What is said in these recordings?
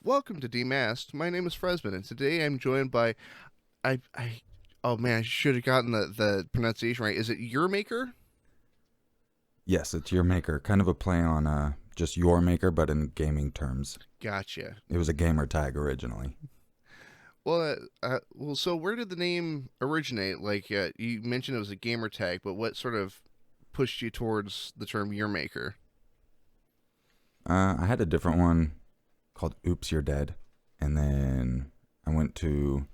Welcome to Demasked. My name is Fresman, and today I'm joined by oh man, I should have gotten the pronunciation right. Is it Urmaker? Yes, it's your maker. Kind of a play on just your maker, but in gaming terms. Gotcha. It was a gamer tag originally. So where did the name originate? You mentioned it was a gamer tag, but what sort of pushed you towards the term Urmaker? I had a different one called Oops, You're Dead. And then I went to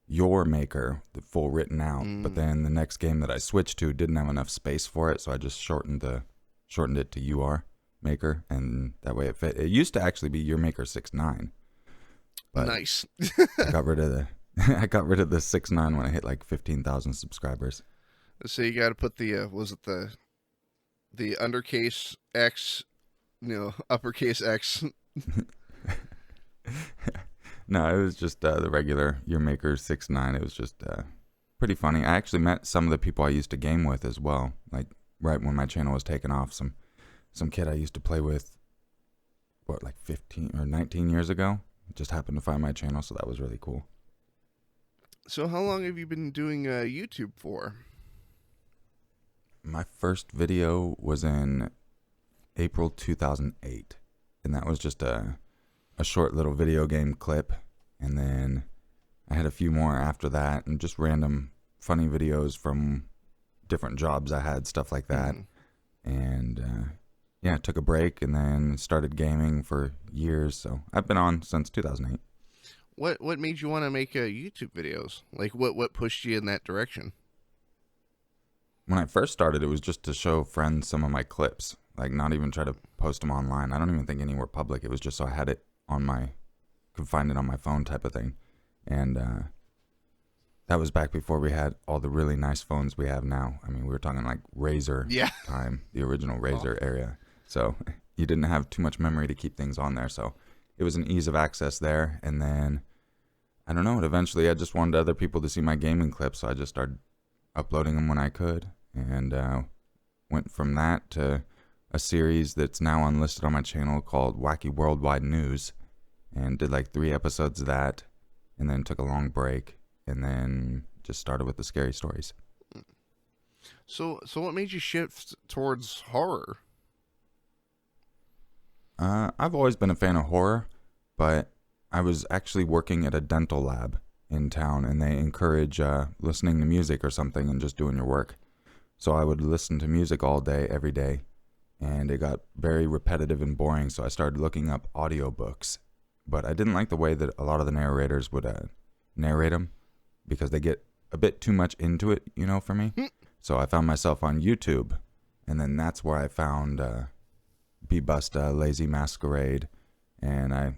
Your Maker, the full written out. But Mm, then the next game that I switched to didn't have enough space for it, so I just shortened it to UR Maker, and that way it fit. It used to actually be Your Maker 6.9, but nice. I got rid of the I got rid of the 6.9 when I hit like 15,000 subscribers. So you got to put the was it the undercase X, uppercase X. No, it was just the regular Year Maker 6.9. It was just pretty funny. I actually met some of the people I used to game with as well. Like right when my channel was taking off, some kid I used to play with, like 15 or 19 years ago, just happened to find my channel, so that was really cool. So how long have you been doing YouTube for? My first video was in April 2008, and that was just a short little video game clip, and then I had a few more after that, and just random funny videos from different jobs I had, stuff like that. Mm. And yeah, I took a break and then started gaming for years. So I've been on since 2008. What made you want to make YouTube videos? Like what pushed you in that direction? When I first started, it was just to show friends some of my clips, like not even try to post them online. I don't even think any were public. It was just so I had it on could find it on my phone type of thing. And that was back before we had all the really nice phones we have now. I mean, we were talking like Razor Yeah. time, the original Oh. Razor area. So you didn't have too much memory to keep things on there. So it was an ease of access there. And then, I don't know, eventually I just wanted other people to see my gaming clips. So I just started uploading them when I could. And went from that to a series that's now unlisted on my channel called Wacky Worldwide News. And did like 3 episodes of that. And then took a long break. And then just started with the scary stories. So what made you shift towards horror? I've always been a fan of horror, but I was actually working at a dental lab in town, and they encourage listening to music or something and just doing your work. So I would listen to music all day, every day, and it got very repetitive and boring, so I started looking up audiobooks. But I didn't like the way that a lot of the narrators would narrate them, because they get a bit too much into it, for me. So I found myself on YouTube, and then that's where I found Be Busta, Lazy Masquerade, and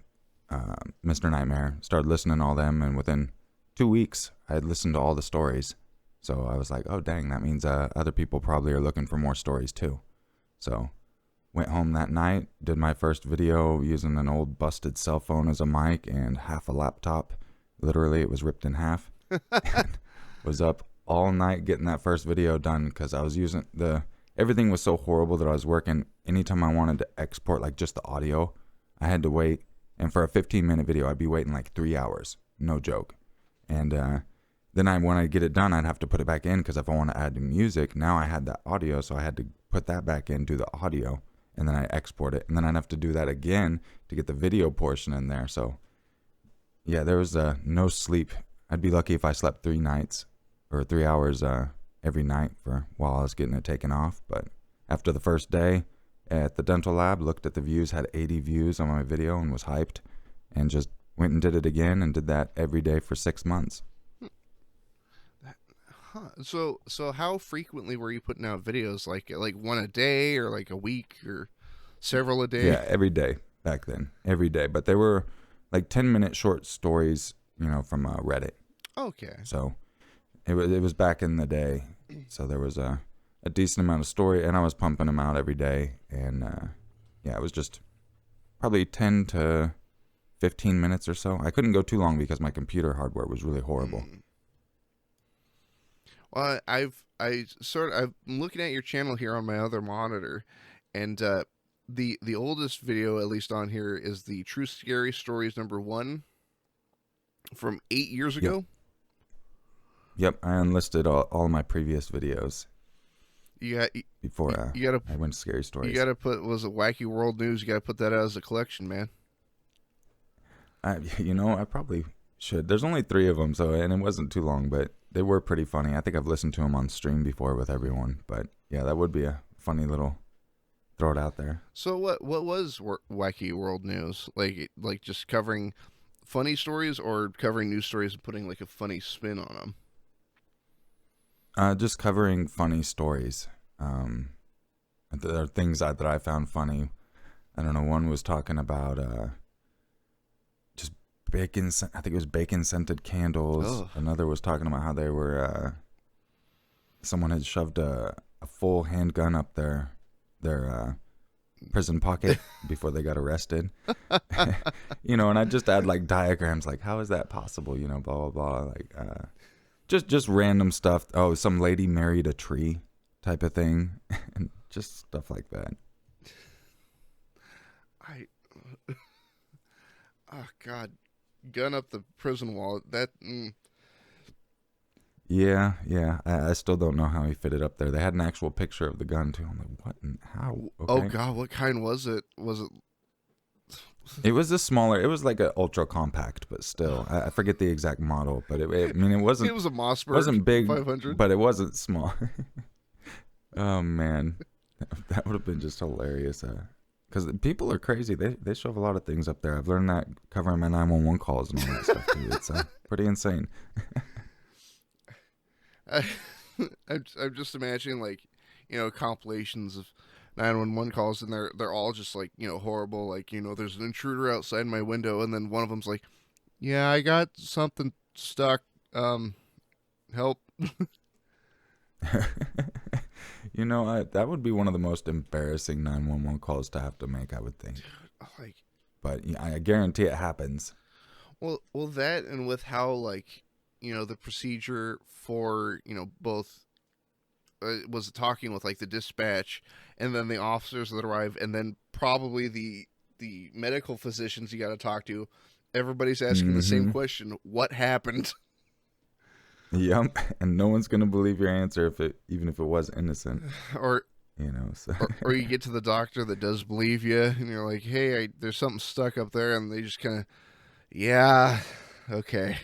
Mr. Nightmare. Started listening to all them, and within 2 weeks, I had listened to all the stories. So I was like, oh dang, that means other people probably are looking for more stories too. So went home that night, did my first video using an old busted cell phone as a mic and half a laptop. Literally, it was ripped in half. And was up all night getting that first video done because I was using everything was so horrible that I was working. Anytime I wanted to export like just the audio, I had to wait. And for a 15-minute video, I'd be waiting like 3 hours. No joke. And then when I get it done, I'd have to put it back in because if I want to add the music, now I had that audio, so I had to put that back in, do the audio, and then I export it. And then I'd have to do that again to get the video portion in there. So yeah, there was no sleep. I'd be lucky if I slept 3 nights or 3 hours every night while I was getting it taken off. But after the first day at the dental lab, looked at the views, had 80 views on my video and was hyped, and just went and did it again and did that every day for 6 months. Huh. So how frequently were you putting out videos? Like one a day or like a week or several a day? Yeah, every day back then, every day. But they were like 10-minute short stories, from Reddit. Okay. So it was back in the day. So there was a decent amount of story, and I was pumping them out every day. And yeah, it was just probably 10 to 15 minutes or so. I couldn't go too long because my computer hardware was really horrible. Well, I'm looking at your channel here on my other monitor, and the oldest video, at least on here, is the True Scary Stories #1 from 8 years Yep. ago. Yep. I unlisted all my previous videos You got before you gotta I went to Scary you Stories. gotta put, was it Wacky World News? You gotta put that out as a collection, man. I probably should. There's only 3 of them, and it wasn't too long, but they were pretty funny. I think I've listened to them on stream before with everyone, but yeah, that would be a funny little throw it out there. So what was Wacky World News like? Just covering funny stories or covering news stories and putting like a funny spin on them? Just covering funny stories. There are things that I found funny. I don't know. One was talking about just bacon. I think it was bacon scented candles. Oh, Another was talking about how they were. Someone had shoved a full handgun up their prison pocket before they got arrested. And I just add like diagrams, like how is that possible? Blah blah blah. Like just random stuff. Oh, some lady married a tree, type of thing, and just stuff like that. I oh God, gun up the prison wall. Yeah. I still don't know how he fit it up there. They had an actual picture of the gun too. I'm like, what and how? Oh Okay. God, what kind was it? Was it? It was a smaller. It was like an ultra compact, but still, I forget the exact model. But I mean, it It wasn't was a Mossberg wasn't big, 500. but it wasn't small. Oh man, that would have been just hilarious. Because people are crazy. They shove a lot of things up there. I've learned that covering my 911 calls and all that stuff too. It's pretty insane. I, I'm just imagining like, compilations of 911 calls, and they're all just like, horrible. Like, there's an intruder outside my window, and then one of them's like, yeah, I got something stuck. Help. That would be one of the most embarrassing 911 calls to have to make, I would think. Like, But I guarantee it happens. well, that, and with how, like, the procedure for, both, was talking with like the dispatch, and then the officers that arrive, and then probably the medical physicians you got to talk to. Everybody's asking the same Mm-hmm. question: what happened? Yep. And no one's gonna believe your answer even if it was innocent. or So. or you get to the doctor that does believe you, and you're like, hey, there's something stuck up there, and they just kind of, yeah, okay.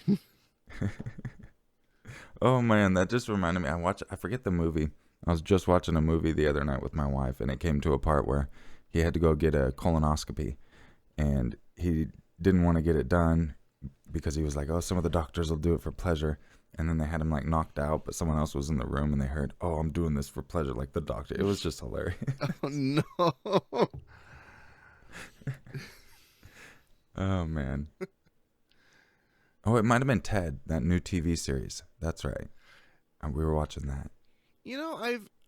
Oh man, that just reminded me. I forget the movie. I was just watching a movie the other night with my wife, and it came to a part where he had to go get a colonoscopy, and he didn't want to get it done because he was like, "Oh, some of the doctors will do it for pleasure." And then they had him like knocked out, but someone else was in the room, and they heard, "Oh, I'm doing this for pleasure," like the doctor. It was just hilarious. Oh no. Oh man. Oh, it might have been Ted, that new TV series. That's right. And we were watching that.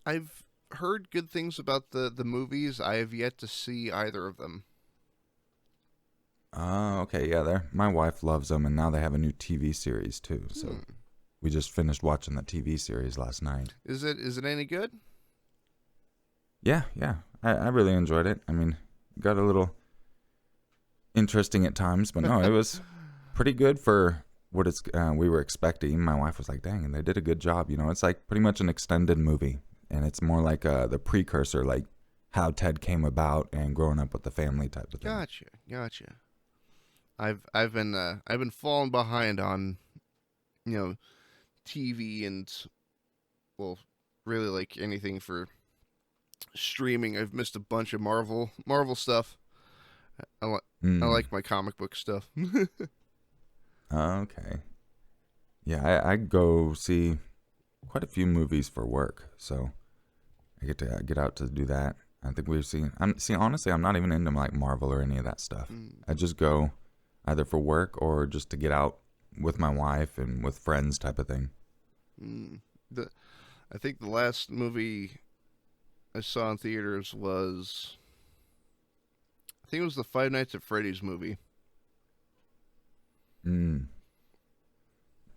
I've heard good things about the movies. I have yet to see either of them. Oh, okay. Yeah, my wife loves them, and now they have a new TV series too. So Hmm. we just finished watching the TV series last night. Is it any good? Yeah. I really enjoyed it. I mean, got a little interesting at times, but no, it was pretty good for what we were expecting. My wife was like, "Dang, and they did a good job." It's like pretty much an extended movie, and it's more like the precursor, like how Ted came about and growing up with the family type of thing. Gotcha. I've been falling behind on, you know TV, and, well, really, like anything for streaming. I've missed a bunch of Marvel stuff. I like I Mm. like my comic book stuff. Okay. Yeah, I go see quite a few movies for work, so I get to get out to do that. I think we've seen. Honestly, I'm not even into like Marvel or any of that stuff. Mm, I just go either for work or just to get out with my wife and with friends type of thing. mm. The I think the last movie I saw in theaters was, I think it was the Five Nights at Freddy's movie. Mm,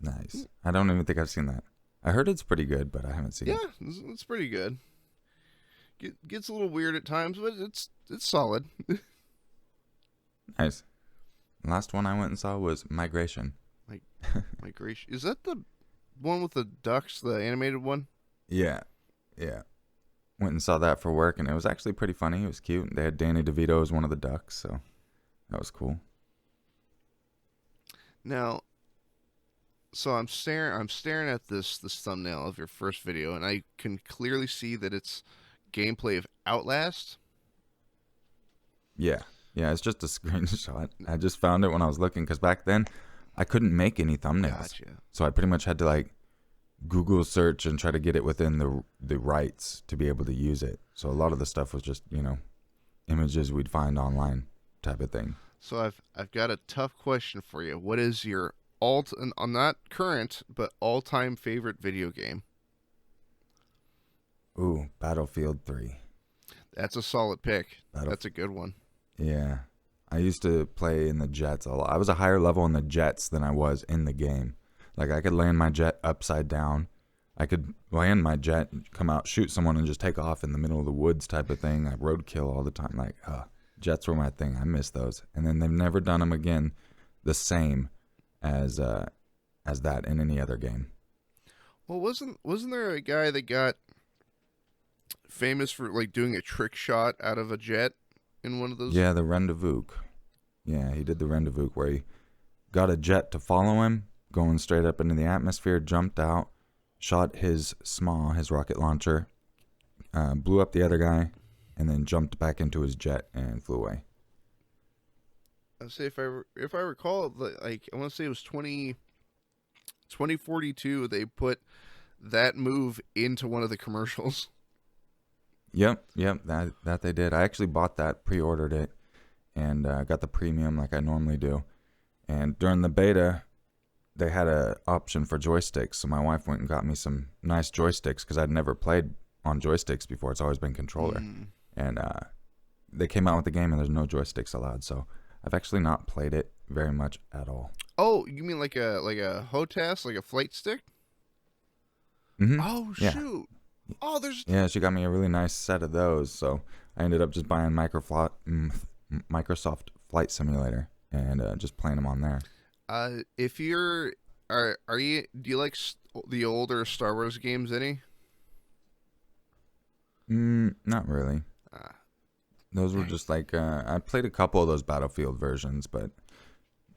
nice. I don't even think I've seen that. I heard it's pretty good, but I haven't seen Yeah, it. it's pretty good. Gets a little weird at times, but it's solid. Nice. Last one I went and saw was Migration. Like Migration. Is that the one with the ducks, the animated one? Yeah, yeah. Went and saw that for work, and it was actually pretty funny. It was cute. They had Danny DeVito as one of the ducks, so that was cool. Now, so I'm staring at this thumbnail of your first video, and I can clearly see that it's gameplay of Outlast. Yeah, yeah. It's just a screenshot. I just found it when I was looking because back then I couldn't make any thumbnails, Gotcha. so I pretty much had to like Google search and try to get it within the rights to be able to use it. So a lot of the stuff was just images we'd find online type of thing. So I've got a tough question for you. What is your not current, but all-time favorite video game? Ooh, Battlefield 3. That's a solid pick. Battle- That's a good one. Yeah. I used to play in the jets a lot. I was a higher level in the jets than I was in the game. Like, I could land my jet upside down. I could land my jet, come out, shoot someone, and just take off in the middle of the woods type of thing. I roadkill all the time. Like, jets were my thing. I miss those. And then they've never done them again the same as that in any other game. Well, wasn't there a guy that got famous for like doing a trick shot out of a jet in one of those? Yeah, the Rendezvous. Yeah, he did the Rendezvous where he got a jet to follow him, going straight up into the atmosphere, jumped out, shot his SMAW, his rocket launcher, blew up the other guy, and then jumped back into his jet and flew away. I say if I recall, like I want to say it was 2042. They put that move into one of the commercials. Yep, that they did. I actually bought that, pre-ordered it, and got the premium like I normally do. And during the beta, they had a option for joysticks, so my wife went and got me some nice joysticks because I'd never played on joysticks before. It's always been controller. And they came out with the game and there's no joysticks allowed, so I've actually not played it very much at all. Oh, you mean like a HOTAS, like a flight stick? Mm-hmm. Oh Yeah. shoot! Oh, there's Yeah, she got me a really nice set of those, so I ended up just buying Microsoft Flight Simulator and just playing them on there. if you're are you do you like the older Star Wars games any? Not really. Those were just like I played a couple of those Battlefield versions, but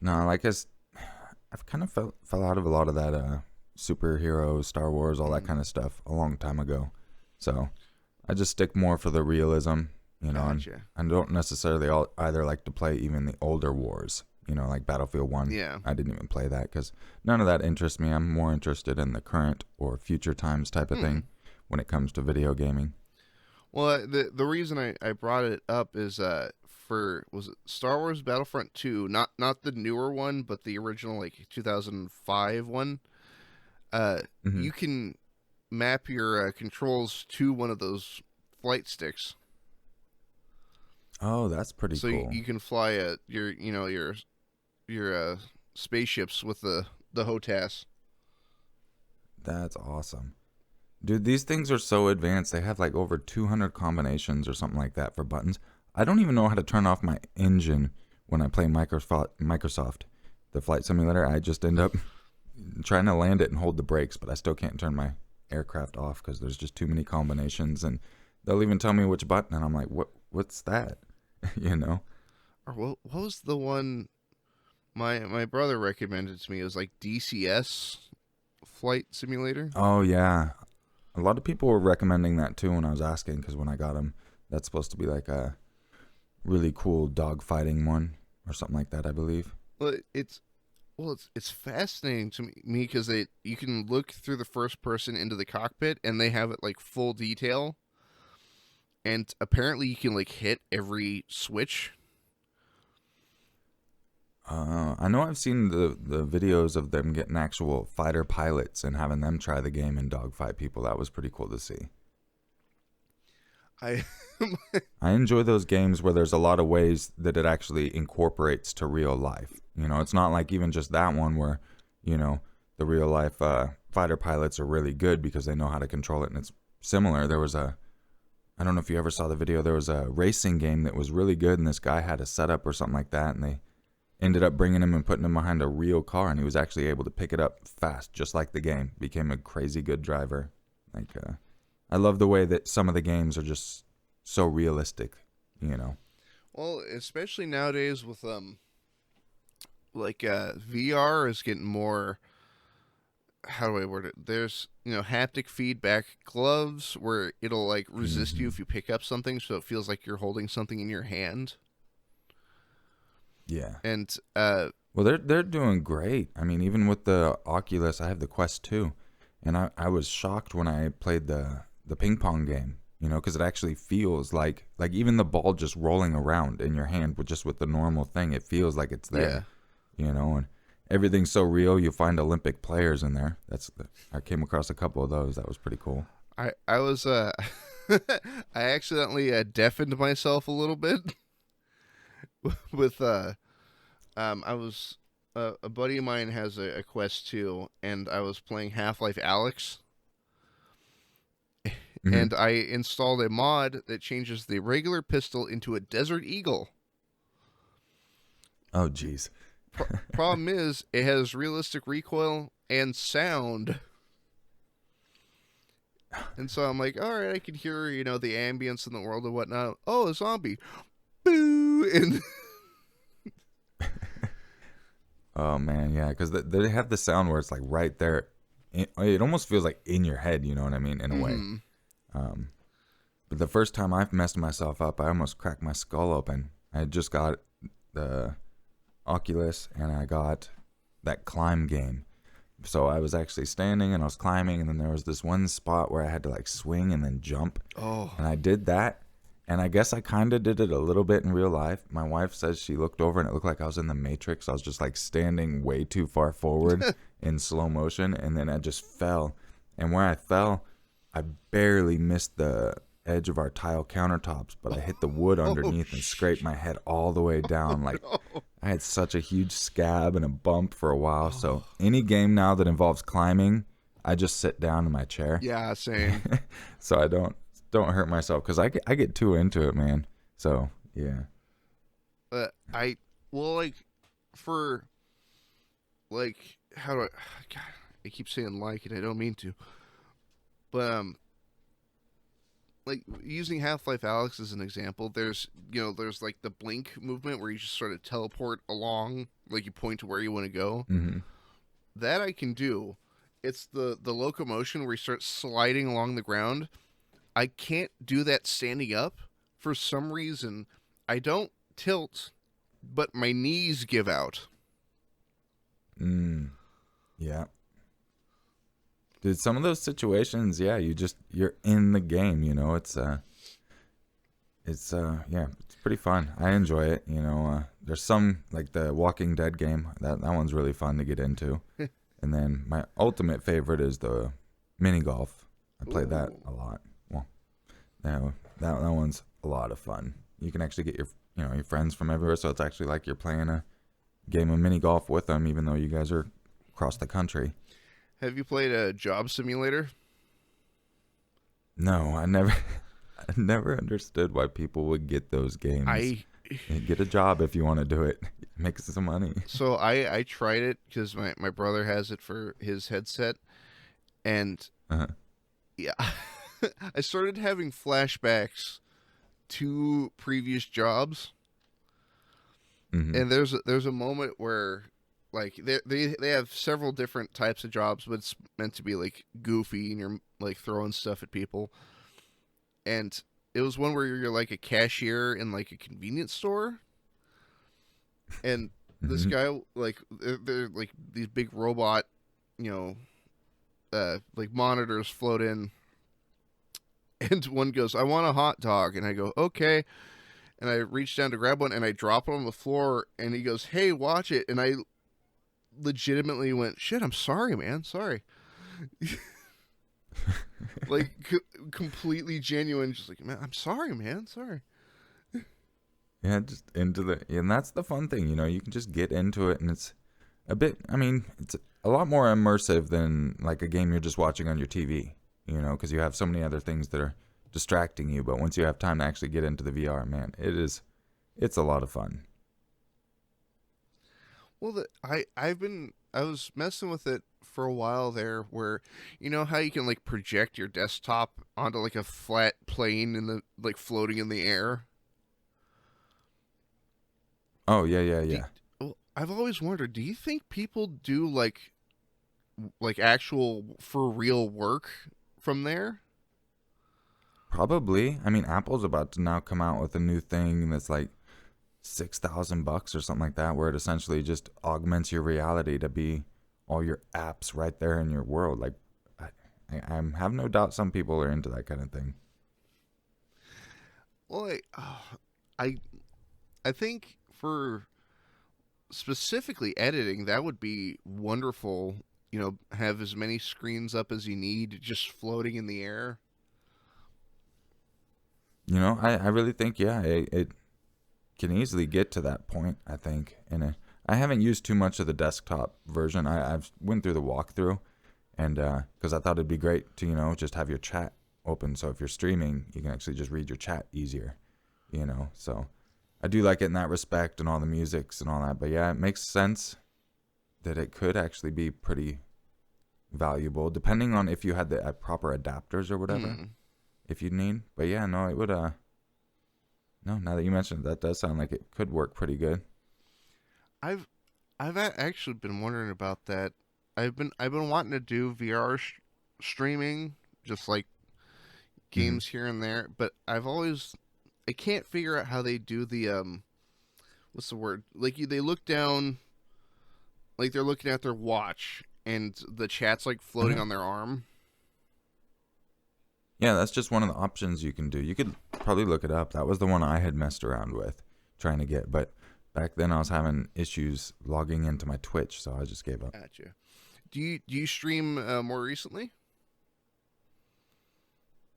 no, like I've kind of fell out of a lot of that superhero, Star Wars, all that kind of stuff a long time ago. So I just stick more for the realism, Gotcha. and I don't necessarily either like to play even the older wars, like Battlefield 1. Yeah. I didn't even play that because none of that interests me. I'm more interested in the current or future times type of thing when it comes to video gaming. Well, the reason I brought it up is was it Star Wars Battlefront 2, not the newer one, but the original like 2005 one. You can map your controls to one of those flight sticks. Oh, that's pretty So cool. you can fly your spaceships with the HOTAS. That's awesome. Dude, these things are so advanced. They have like over 200 combinations or something like that for buttons. I don't even know how to turn off my engine when I play Microsoft, the flight simulator. I just end up trying to land it and hold the brakes, but I still can't turn my aircraft off because there's just too many combinations. And they'll even tell me which button, and I'm like, what's that? Or what was the one my brother recommended to me? It was like DCS flight simulator. Oh, yeah. A lot of people were recommending that too when I was asking, because when I got them, that's supposed to be like a really cool dogfighting one or something like that, I believe. Well, it's fascinating to me because you can look through the first person into the cockpit and they have it like full detail, and apparently you can like hit every switch. I know I've seen the videos of them getting actual fighter pilots and having them try the game and dogfight people. That was pretty cool to see. I I enjoy those games where there's a lot of ways that it actually incorporates to real life. It's not like even just that one where, the real life fighter pilots are really good because they know how to control it and it's similar. There was I don't know if you ever saw the video. There was a racing game that was really good, and this guy had a setup or something like that, and they ended up bringing him and putting him behind a real car, and he was actually able to pick it up fast, just like the game. Became a crazy good driver. Like, I love the way that some of the games are just so realistic, you know. Well, especially nowadays with VR is getting more. How do I word it? There's haptic feedback gloves where it'll like resist you Hmm. if you pick up something, so it feels like you're holding something in your hand. Yeah. And Well, they're doing great. I mean, even with the Oculus, I have the Quest 2, and I was shocked when I played the ping pong game. You know, because it actually feels like even the ball just rolling around in your hand with just with the normal thing, it feels like it's yeah, there. You know, and everything's so real. You find Olympic players in there. I came across a couple of those. That was pretty cool. I was I accidentally deafened myself a little bit with I was a buddy of mine has a Quest 2, and I was playing Half-Life Alex, Hmm. and I installed a mod that changes the regular pistol into a Desert Eagle. Oh, jeez. Problem is, it has realistic recoil and sound, and so I'm like, all right, I can hear the ambience in the world and whatnot. Oh, a zombie! Boo! And Oh man, yeah, because they have the sound where it's like right there. It almost feels like in your head. You know what I mean? In a way. mm-hmm. Um, but the first time I messed myself up, I almost cracked my skull open. I had just got the Oculus and I got that climb game. So I was actually standing and I was climbing, and then there was this one spot where I had to like swing and then jump, Oh, and I did that. And I guess I kind of did it a little bit in real life. My wife says she looked over and it looked like I was in the Matrix. I was just like standing way too far forward in slow motion, and then I just fell. And where I fell, I barely missed the edge of our tile countertops, but I hit the wood oh, underneath and scraped my head all the way down. Like, no! I had such a huge scab and a bump for a while. Oh, So any game now that involves climbing, I just sit down in my chair. yeah, same. So I don't hurt myself because I get too into it, man. So yeah. I well, like for like how do I? God, I keep saying like, and I don't mean to, but like using Half-Life Alex as an example, there's like the blink movement where you just sort of teleport along, like you point to where you want to go. Hmm. That I can do. It's the locomotion where you start sliding along the ground. I can't do that standing up. For some reason, I don't tilt, but my knees give out. Mm, yeah. Dude, some of those situations, yeah, you're in the game, you know. Yeah, it's pretty fun. I enjoy it, you know. There's some like the Walking Dead game. That one's really fun to get into. And then my ultimate favorite is the mini golf. I play that Ooh. a lot. Well, that that one's a lot of fun. You can actually get your friends from everywhere, so it's actually like you're playing a game of mini golf with them, even though you guys are across the country. Have you played a job simulator? No, I never, I never understood why people would get those games. I Get a job if you want to do it. Make some money. so I tried it because my brother has it for his headset, and Uh-huh. yeah, I started having flashbacks to previous jobs, Hmm. and there's a moment where like they have several different types of jobs, but it's meant to be like goofy and you're like throwing stuff at people. And it was one where you're like a cashier in like a convenience store, and this Hmm. guy like they're like these big robot, you know, like monitors float in, and one goes, "I want a hot dog," and I go, "Okay." And I reach down to grab one and I drop it on the floor and he goes, "Hey, watch it." And I legitimately went, "Shit, I'm sorry, man. Sorry." Like completely genuine, just like, "Man, I'm sorry, man. Sorry." Yeah, just into and that's the fun thing, you know. You can just get into it, and it's a bit. I mean, it's a lot more immersive than like a game you're just watching on your TV, you know, because you have so many other things that are distracting you. But once you have time to actually get into the VR, man, it's a lot of fun. Well, I was messing with it for a while there, where you know how you can like project your desktop onto like a flat plane in the like floating in the air. Oh yeah, yeah, Do, yeah. well, I've always wondered, do you think people do like actual for real work from there? Probably. I mean, Apple's about to now come out with a new thing that's like $6,000 or something like that, where it essentially just augments your reality to be all your apps right there in your world. Like, I have no doubt some people are into that kind of thing. Well, I I think for specifically editing, that would be wonderful. You know, have as many screens up as you need, just floating in the air. I really think, yeah, it can easily get to that point, I think. And I haven't used too much of the desktop version. I've went through the walkthrough, and because I thought it'd be great to, just have your chat open. So if you're streaming, you can actually just read your chat easier. So I do like it in that respect and all the musics and all that. But yeah, it makes sense that it could actually be pretty valuable, depending on if you had the proper adapters or whatever, Hmm. if you need. But yeah, no, it would. No, now that you mentioned it, that does sound like it could work pretty good. I've actually been wondering about that. I've been wanting to do VR streaming, just like Hmm. games here and there, but I can't figure out how they do the what's the word? Like they look down, like they're looking at their watch, and the chat's like floating Uh-huh. on their arm. Yeah, that's just one of the options you can do. You could probably look it up. That was the one I had messed around with trying to get, but back then I was having issues logging into my Twitch, so I just gave up. Gotcha. Do you stream more recently?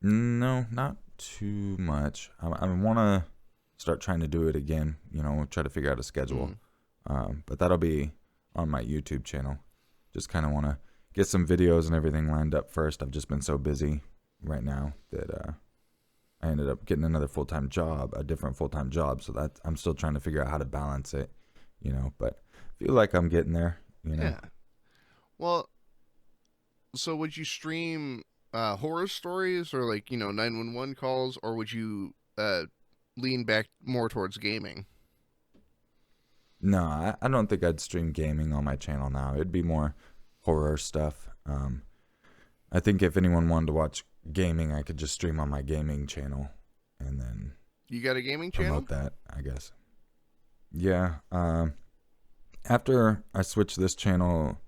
No, not too much. I want to start trying to do it again, try to figure out a schedule. Mm. But that'll be on my YouTube channel. Just kind of want to get some videos and everything lined up first. I've just been so busy right now that I ended up getting another full-time job, a different full-time job. So that I'm still trying to figure out how to balance it. But feel like I'm getting there. Yeah. Well, so would you stream horror stories or like 911 calls, or would you lean back more towards gaming? No, I don't think I'd stream gaming on my channel now. It'd be more horror stuff. I think if anyone wanted to watch gaming, I could just stream on my gaming channel and then You got a gaming channel? promote that, I guess. Yeah. After I switched this channel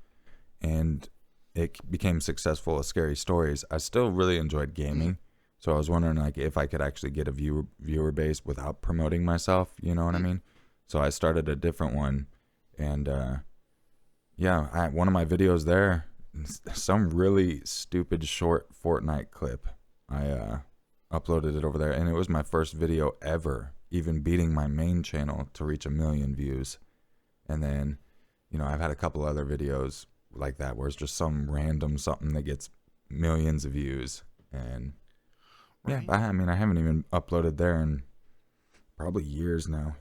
and it became successful as Scary Stories, I still really enjoyed Mm. gaming. So I was wondering like if I could actually get a viewer base without promoting myself, you know what I Mm. mean? So I started a different one, and yeah, one of my videos there, some really stupid short Fortnite clip. I uploaded it over there, and it was my first video ever, even beating my main channel to reach 1 million views. And then, I've had a couple other videos like that where it's just some random something that gets millions of views. And yeah, Right. I mean, I haven't even uploaded there in probably years now.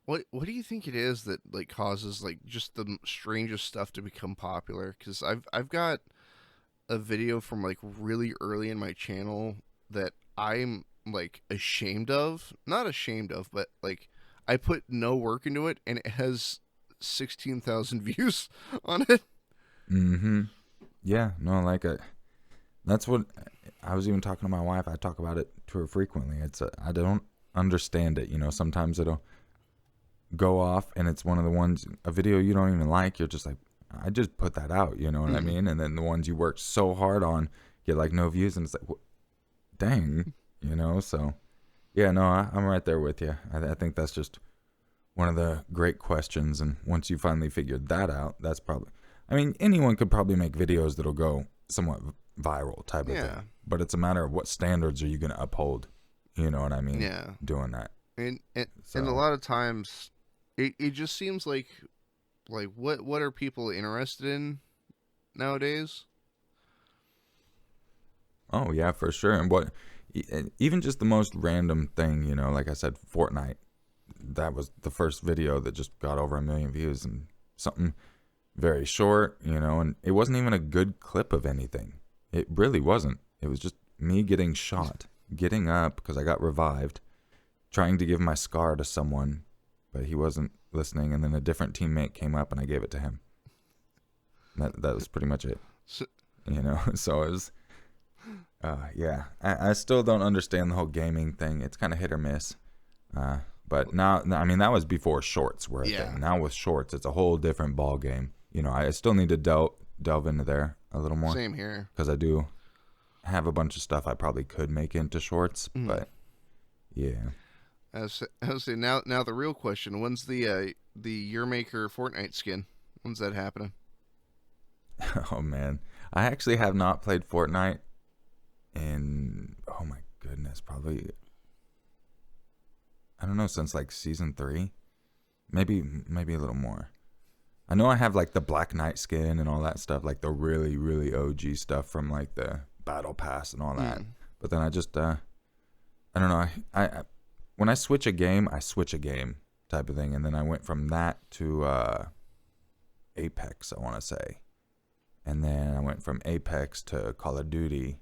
What do you think it is that like causes like just the strangest stuff to become popular? Because I've got a video from like really early in my channel that I'm like ashamed of. Not ashamed of, but like I put no work into it, and it has 16,000 views on it. Mm-hmm. Yeah, no, like that's what I was even talking to my wife. I talk about it to her frequently. I don't understand it. Sometimes it'll go off and it's one of the ones, a video you don't even like. You're just like, I just put that out. You know what I Mm. mean? And then the ones you worked so hard on get like no views, and it's like, dang. So yeah, no, I'm right there with you. I think that's just one of the great questions. And once you finally figured that out, that's probably, I mean, anyone could probably make videos that'll go somewhat viral type of Yeah, thing. But it's a matter of what standards are you going to uphold? You know what I mean? yeah, Doing that. and a So, lot of times, it just seems like what are people interested in nowadays? oh, yeah, for sure. And what, Even just the most random thing, like I said, Fortnite. That was the first video that just got over 1 million views, and something very short, and it wasn't even a good clip of anything. It really wasn't. It was just me getting shot, getting up because I got revived, trying to give my scar to someone, but he wasn't listening, and then a different teammate came up and I gave it to him. That was pretty much it. So, So it was, yeah. I still don't understand the whole gaming thing. It's kind of hit or miss. But now, I mean, that was before shorts were a thing. Now with shorts, it's a whole different ball game. I still need to delve into there a little more. Same here. Because I do have a bunch of stuff I probably could make into shorts, but yeah. I was saying, now the real question: when's the Urmaker Fortnite skin? When's that happening? Oh man, I actually have not played Fortnite in, oh my goodness, probably, I don't know, since like season 3, maybe a little more. I know I have like the Black Knight skin and all that stuff, like the really, really OG stuff from like the Battle Pass and all that. But then I just, I don't know. I when I switch a game, I switch a game type of thing. And then I went from that to Apex, I want to say. And then I went from Apex to Call of Duty.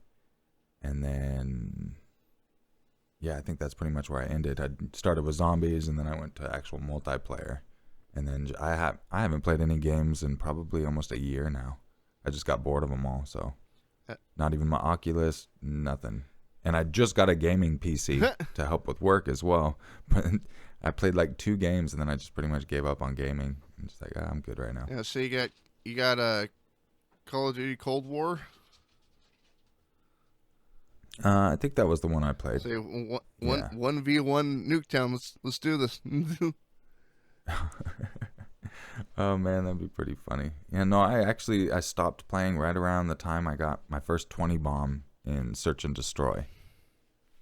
And then, yeah, I think that's pretty much where I ended. I started with zombies, and then I went to actual multiplayer. And then I haven't played any games in probably almost a year now. I just got bored of them all, so not even my Oculus, nothing. And I just got a gaming PC to help with work as well. But I played like 2 games, and then I just pretty much gave up on gaming. I'm just like, I'm good right now. Yeah, so you got a Call of Duty Cold War. I think that was the one I played. Say 1v1 Nuketown. Let's do this. Oh man, that'd be pretty funny. Yeah, no, I stopped playing right around the time I got my first 20 bomb in Search and Destroy,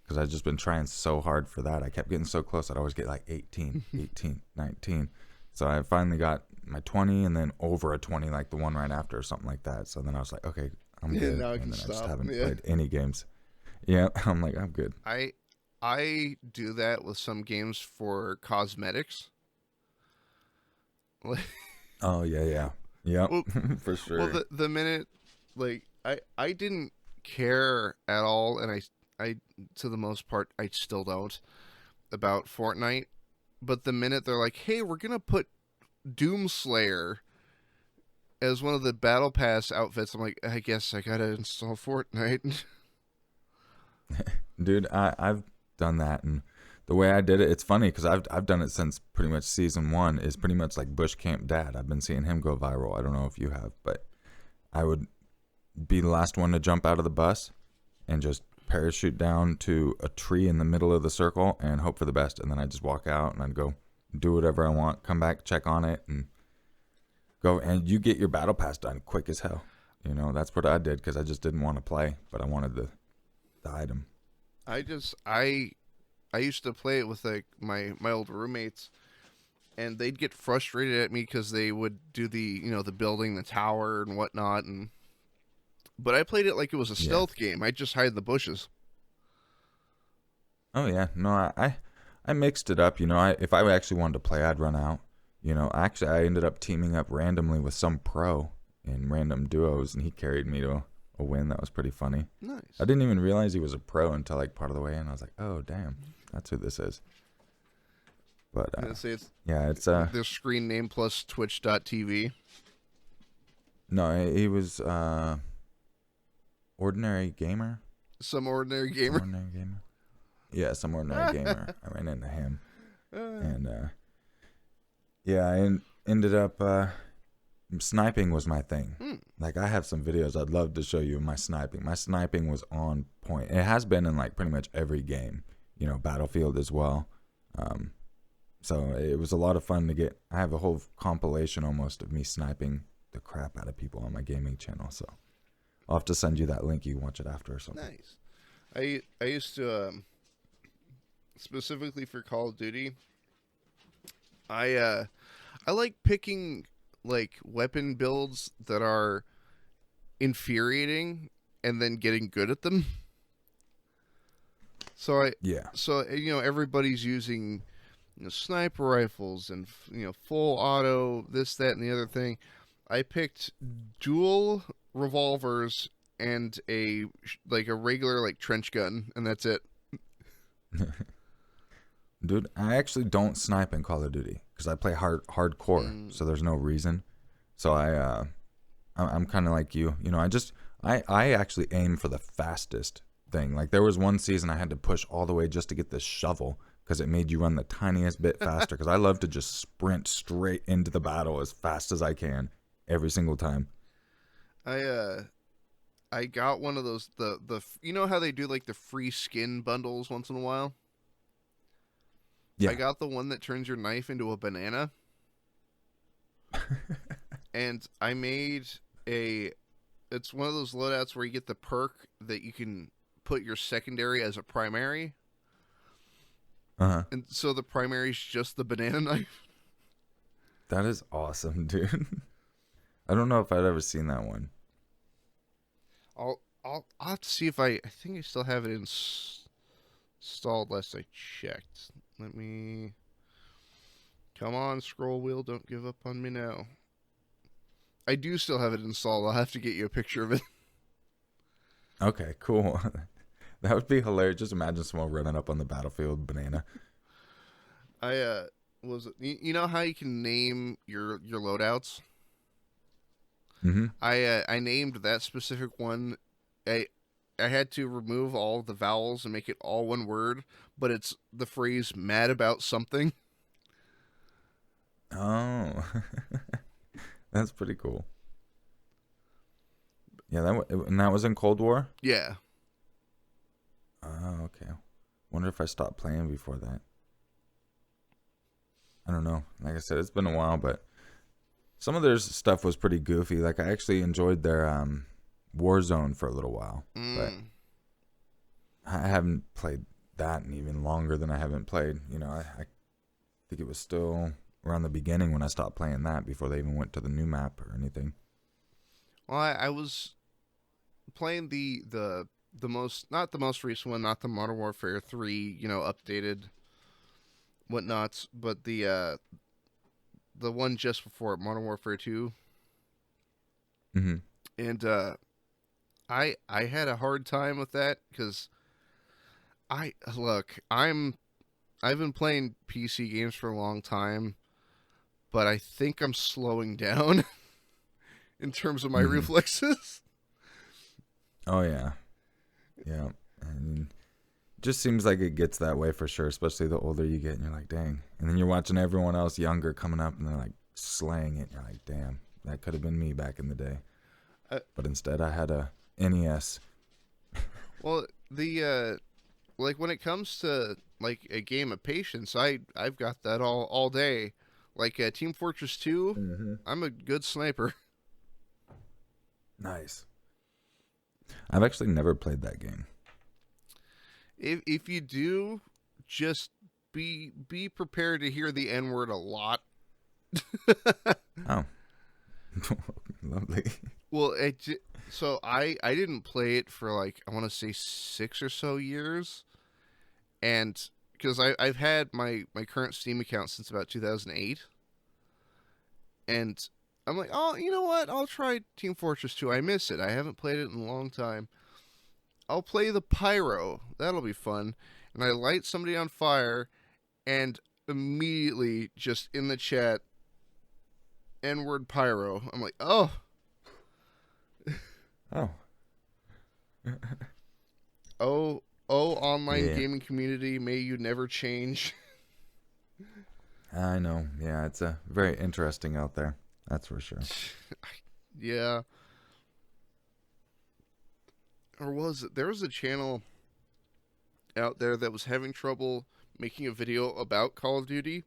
because I'd just been trying so hard for that. I kept getting so close. I'd always get like 18, 18, 19. So I finally got my 20, and then over a 20, like the one right after or something like that. So then I was like, okay, I'm good. Now I and can then stop. I just haven't played any games. Yeah, I'm like, I'm good. I do that with some games for cosmetics. Oh yeah. Well, for sure. Well, the minute, like, I didn't care at all, and I to the most part I still don't, about Fortnite. But the minute they're like, hey, we're gonna put Doomslayer as one of the Battle Pass outfits, I'm like, I guess I gotta install Fortnite. Dude, I've done that, and the way I did it, it's funny because I've done it since pretty much season 1. Is pretty much like Bush Camp Dad. I've been seeing him go viral. I don't know if you have, but I would be the last one to jump out of the bus and just parachute down to a tree in the middle of the circle and hope for the best. And then I'd just walk out and I'd go do whatever I want, come back, check on it, and go. And you get your battle pass done quick as hell. That's what I did because I just didn't want to play, but I wanted the item. I used to play it with like my old roommates, and they'd get frustrated at me because they would do the the building, the tower, and whatnot, but I played it like it was a stealth game. I'd just hide in the bushes. Oh yeah, no, I mixed it up. If I actually wanted to play, I'd run out. Actually, I ended up teaming up randomly with some pro in random duos, and he carried me to a win. That was pretty funny. Nice. I didn't even realize he was a pro until like part of the way, and I was like, oh damn, that's who this is. But it's their screen name plus twitch.tv. No, he was ordinary gamer. Some ordinary gamer. Yeah, some ordinary gamer. I ran into him, and I ended up sniping was my thing. Like, I have some videos I'd love to show you of my sniping. My sniping was on point. It has been in like pretty much every game, Battlefield as well. So it was a lot of fun to get. I have a whole compilation almost of me sniping the crap out of people on my gaming channel. So I'll have to send you that link. You can watch it after or something. Nice. I used to specifically for Call of Duty. I like picking like weapon builds that are infuriating and then getting good at them. So I, Yeah. so everybody's using sniper rifles and full auto, this, that, and the other thing. I picked dual revolvers and a regular like trench gun, and that's it. Dude, I actually don't snipe in Call of Duty because I play hardcore, Mm. so there's no reason. So I'm kind of like you. I actually aim for the fastest thing. Like there was one season I had to push all the way just to get this shovel because it made you run the tiniest bit faster. Because I love to just sprint straight into the battle as fast as I can every single time. I I got one of those you know how they do like the free skin bundles once in a while. I Yeah. got the one that turns your knife into a banana, and I made a. It's one of those loadouts where you get the perk that you can put your secondary as a primary, Uh-huh. and so the primary is just the banana knife. That is awesome, dude. I don't know if I'd ever seen that one. I'll have to see if I think I still have it installed. Last I checked. Let me come on, scroll wheel. Don't give up on me now. I do still have it installed. I'll have to get you a picture of it. Okay, cool. That would be hilarious. Just imagine someone running up on the battlefield, banana. I was you know how you can name your loadouts? Mm-hmm. I named that specific one. I I had to remove all the vowels and make it all one word, but it's the phrase "mad about something." Oh, that's pretty cool. Yeah, and that was in Cold War. Yeah. Oh, okay. Wonder if I stopped playing before that. I don't know. Like I said, it's been a while, but some of their stuff was pretty goofy. Like I actually enjoyed their Warzone for a little while, but Mm. I haven't played that in even longer than I haven't played. I think it was still around the beginning when I stopped playing that before they even went to the new map or anything. Well, I was playing the most not the most recent one, not the Modern Warfare 3, updated whatnots, but the one just before it, Modern Warfare 2, Mm-hmm. and I had a hard time with that because I look I've been playing PC games for a long time, but I think I'm slowing down in terms of my Mm-hmm. reflexes. Oh yeah, yeah. And it just seems like it gets that way for sure, especially the older you get, and you're like, dang. And then you're watching everyone else younger coming up, and they're like slaying it. And you're like, damn, that could have been me back in the day. Uh, But instead, I had a NES. well, the like when it comes to like a game of patience, I've got that all day. Like Team Fortress 2, Mm-hmm. I'm a good sniper. Nice. I've actually never played that game. If you do, just be prepared to hear the N word a lot. Oh, lovely. Well, so I didn't play it for like I want to say 6 or so years, and because I've had my current Steam account since about 2008, and I'm like, oh, you know what? I'll try Team Fortress 2. I miss it. I haven't played it in a long time. I'll play the pyro. That'll be fun. And I light somebody on fire, and immediately just in the chat, N word pyro. I'm like, oh, Oh, oh, online yeah. gaming community, may you never change. I know. Yeah, it's very interesting out there. That's for sure. Yeah. Or was it? There was a channel out there that was having trouble making a video about Call of Duty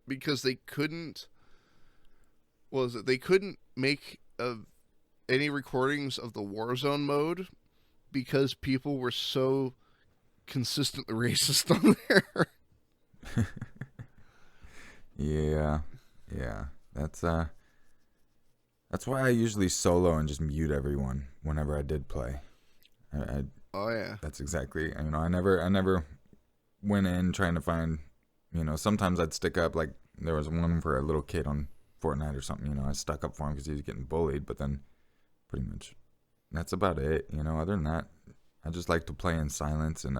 because they couldn't. Was it? They couldn't make any recordings of the Warzone mode because people were so consistently racist on there. Yeah, yeah. That's why I usually solo and just mute everyone whenever I did play. I Oh yeah. That's exactly, I never went in trying to find, sometimes I'd stick up, like there was one for a little kid on Fortnite or something, I stuck up for him because he was getting bullied, but then pretty much that's about it, other than that, I just like to play in silence and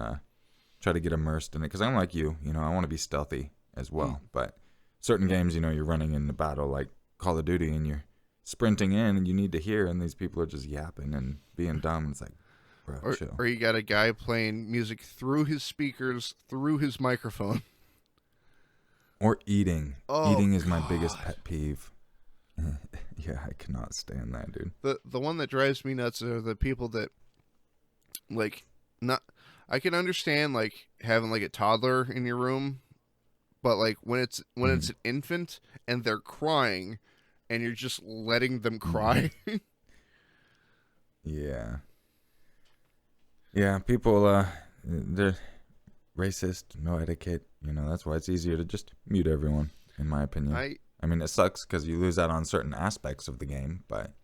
try to get immersed in it because I'm like you, I want to be stealthy as Mm. well, but certain games, you're running in the battle like Call of Duty and you're sprinting in and you need to hear and these people are just yapping and being dumb. It's like, bro, chill. Or you got a guy playing music through his speakers, through his microphone. Or eating. Oh Eating is my biggest god. pet peeve. Yeah, I cannot stand that, dude. The one that drives me nuts are the people that like not I can understand like having like a toddler in your room, but like when it's Mm, an infant and they're crying and you're just letting them mm, cry. yeah. Yeah, people, they're racist, no etiquette. That's why it's easier to just mute everyone, in my opinion. I I mean, it sucks because you lose out on certain aspects of the game, but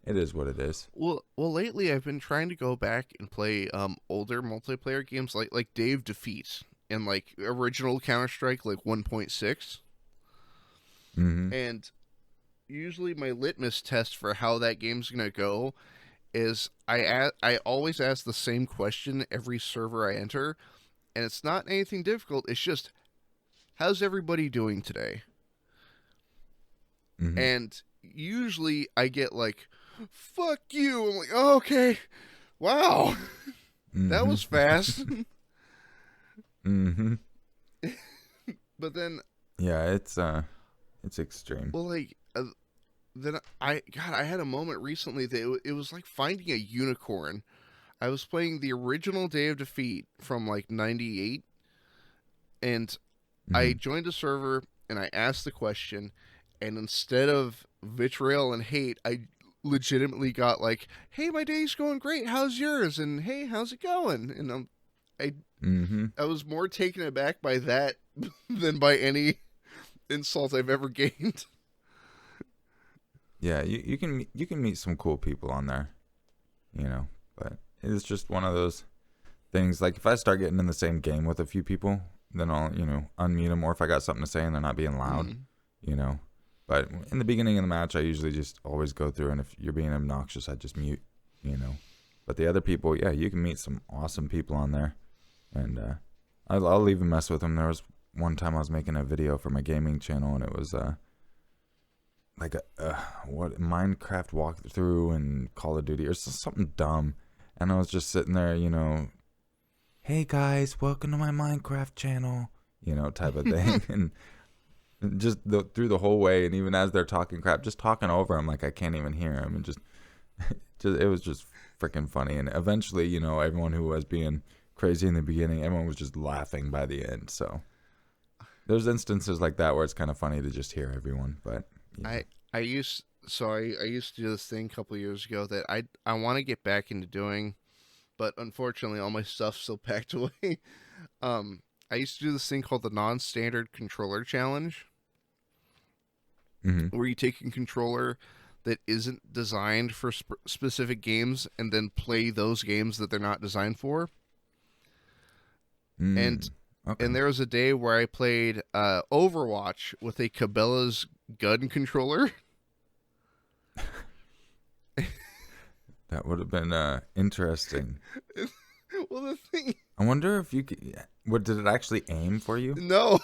it is what it is. well lately I've been trying to go back and play older multiplayer games like Dave Defeat and like original Counter-Strike like 1.6. Mm-hmm. And usually my litmus test for how that game's going to go is I always ask the same question every server I enter, and it's not anything difficult. It's just how's everybody doing today? Mm-hmm. And usually I get like fuck you. I'm like, oh, okay. Wow. That Mm-hmm. was fast. Mm-hmm. But then Yeah, it's extreme. well like then I had a moment recently that it was like finding a unicorn. I was playing the original Day of Defeat from like 98 and I Mm-hmm. joined a server and I asked the question, and instead of vitriol and hate, I legitimately got like, "Hey, my day's going great. How's yours?" And "Hey, how's it going?" And I Mm-hmm. I was more taken aback by that than by any insult I've ever gained. Yeah, you can meet some cool people on there, but it's just one of those things. Like if I start getting in the same game with a few people, then I'll unmute them, or if I got something to say and they're not being loud, Mm. you know. But in the beginning of the match, I usually just always go through, and if you're being obnoxious, I just mute, you know. But the other people, yeah, you can meet some awesome people on there, and I'll even mess with them. There was one time I was making a video for my gaming channel, and it was like a what Minecraft walkthrough and Call of Duty or something dumb, and I was just sitting there, hey guys, welcome to my Minecraft channel, type of thing, and just through the whole way, and even as they're talking crap, just talking over them like I can't even hear them, and just it was just freaking funny, and eventually, everyone who was being crazy in the beginning, everyone was just laughing by the end. So there's instances like that where it's kind of funny to just hear everyone, but yeah. I used to do this thing a couple years ago that I want to get back into doing, but unfortunately all my stuff's still packed away. I used to do this thing called the non-standard controller challenge, Mm-hmm. where you take a controller that isn't designed for specific games and then play those games that they're not designed for. And Mm. Okay. there was a day where I played Overwatch with a Cabela's gun controller. That would have been interesting. Well, the thing, I wonder if you could. What did it actually aim for you? no.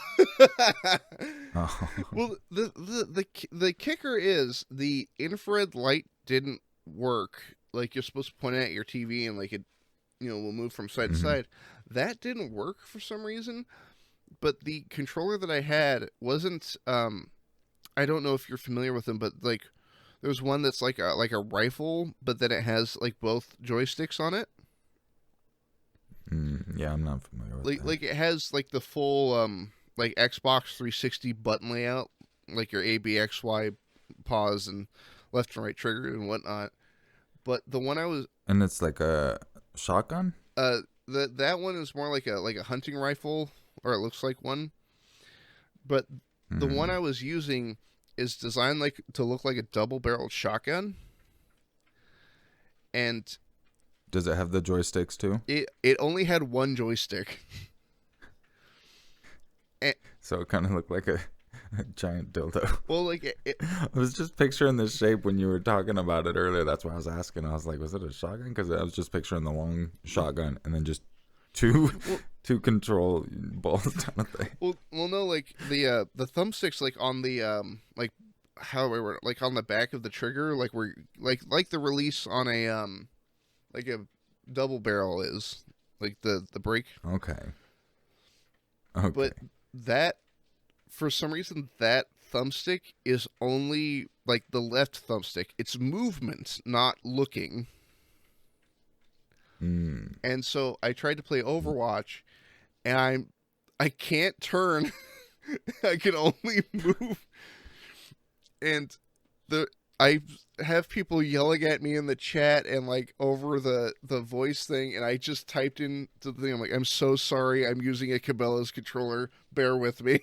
Oh. Well, the kicker is the infrared light didn't work. Like you're supposed to point it at your TV and like it, will move from side to Mm-hmm. side. That didn't work for some reason. But the controller that I had wasn't. I don't know if you're familiar with them, but like there's one that's like a rifle, but then it has like both joysticks on it. Yeah, I'm not familiar with Like that. like it has like the full like Xbox 360 button layout, like your A B X Y pause and left and right trigger and whatnot. But the one I was And it's like a shotgun. that one is more like a hunting rifle, or it looks like one. But the one Mm. I was using is designed like to look like a double barreled shotgun, and Does it have the joysticks too? It only had one joystick. So it kind of looked like a giant dildo. Well, like I was just picturing the shape when you were talking about it earlier. That's why I was asking. I was like, was it a shotgun? Because I was just picturing the long shotgun and then just two control balls kind of thing. well, no, like the thumbsticks, like on the like how we were like on the back of the trigger, like where like the release on a like a double barrel is, like the brake. Okay. But that, for some reason, that thumbstick is only like the left thumbstick. It's movement, not looking. And so I tried to play Overwatch, and I can't turn. I can only move. And I have people yelling at me in the chat and like over the voice thing, and I just typed in the thing. I'm like, I'm so sorry. I'm using a Cabela's controller. Bear with me.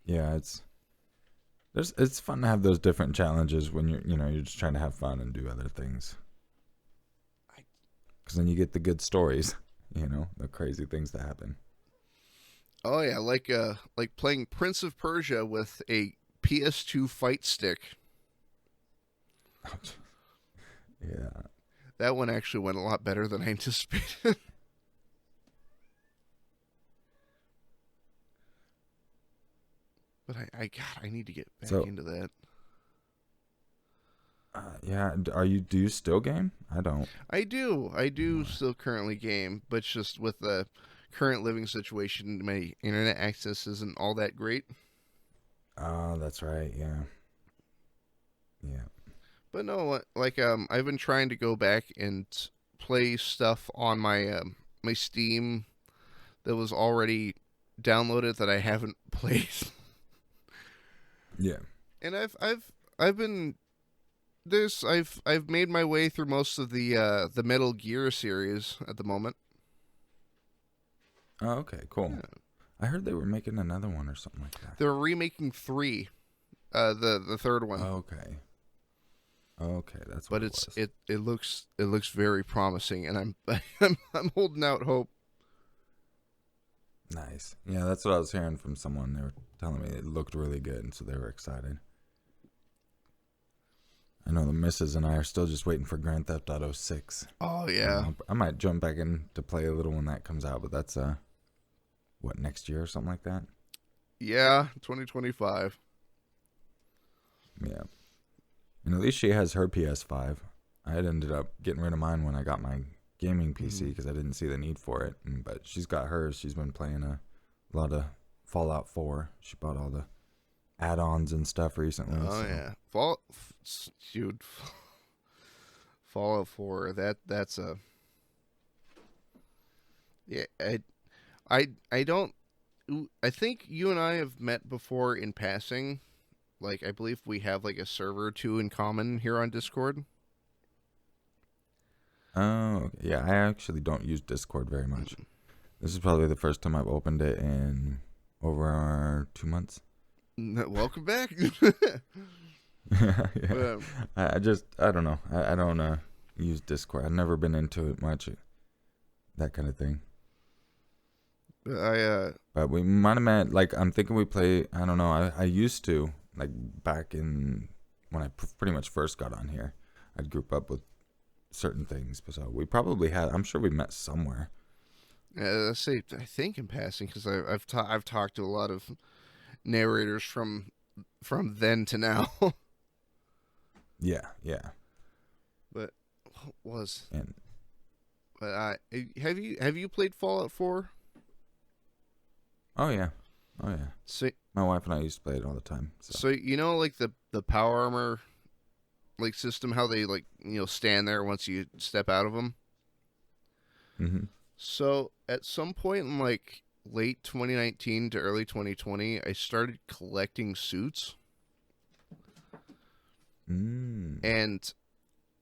Yeah, it's fun to have those different challenges when you're just trying to have fun and do other things. Because then you get the good stories, the crazy things that happen. Oh yeah, like playing Prince of Persia with a PS2 fight stick. Yeah. That one actually went a lot better than I anticipated. But I need to get back into that. Yeah, do you still game? I don't. I do still currently game, but just with the current living situation, my internet access isn't all that great. Oh, that's right. Yeah. But no, like I've been trying to go back and play stuff on my my Steam that was already downloaded that I haven't played. Yeah. And I've been I've made my way through most of the Metal Gear series at the moment. Oh, okay, cool. Yeah. I heard they were making another one or something like that. They're remaking 3, the third one. Okay, that's what it looks very promising, and I'm holding out hope. Nice. Yeah, that's what I was hearing from someone. They were telling me it looked really good, and so they were excited. I know the missus and I are still just waiting for Grand Theft Auto 6. Oh, yeah. I might jump back in to play a little when that comes out, but that's, next year or something like that? Yeah, 2025. Yeah. And at least she has her PS5. I had ended up getting rid of mine when I got my gaming PC because I didn't see the need for it. But she's got hers. She's been playing a lot of Fallout 4. She bought all the add-ons and stuff recently. Oh, yeah. Fallout 4, that's a... Yeah, I don't... I think you and I have met before in passing. Like, I believe we have, like, a server or two in common here on Discord. Oh, okay. Yeah, I actually don't use Discord very much. This is probably the first time I've opened it in over 2 months. Welcome back. Yeah. I don't know. I don't use Discord. I've never been into it much. That kind of thing. But we might have met, like, I'm thinking we play, I don't know, I used to, like, back in, when I pretty much first got on here, I'd group up with certain things, so we probably had, I'm sure we met somewhere. I think in passing, because I've talked to a lot of narrators from then to now. Yeah. But have you played Fallout 4? Oh yeah. So my wife and I used to play it all the time. So you know, like the power armor, like system, how they like stand there once you step out of them. Mm-hmm. So at some point in like late 2019 to early 2020, I started collecting suits. And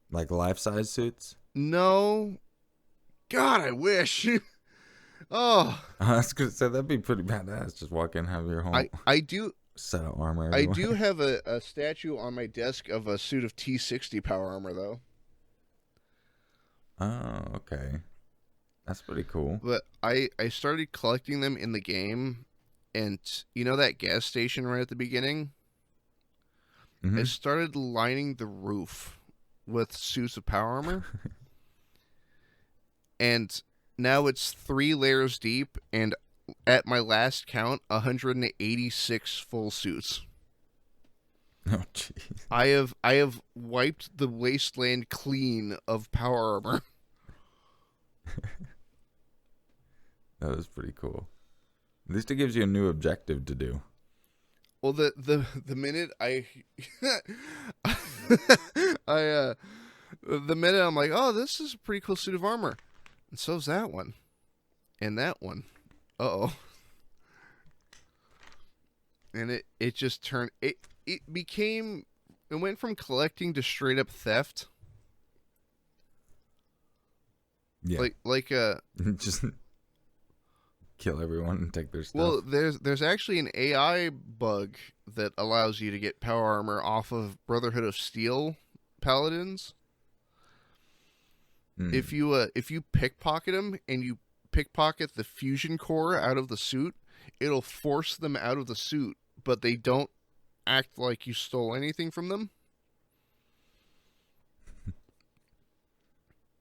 like life-size suits? No. God, I wish. Oh, I was gonna say that'd be pretty badass. Just walk in, have your home. I do set of armor. Everywhere. I do have a statue on my desk of a suit of T60 power armor, though. Oh, okay. That's pretty cool. But I started collecting them in the game, and you know that gas station right at the beginning? I Mm-hmm. started lining the roof with suits of power armor, and now it's 3 layers deep, and at my last count, 186 full suits. Oh, jeez. I have wiped the wasteland clean of power armor. That was pretty cool. At least it gives you a new objective to do. Well, the minute I I the minute I'm like, oh, this is a pretty cool suit of armor, and so's that one, and that one. Uh oh, and it just turned it became it went from collecting to straight up theft. Yeah. Like Just kill everyone and take their well, stuff. there's actually an AI bug that allows you to get power armor off of Brotherhood of Steel paladins. Mm. If you pickpocket them and you pickpocket the fusion core out of the suit, it'll force them out of the suit, but they don't act like you stole anything from them.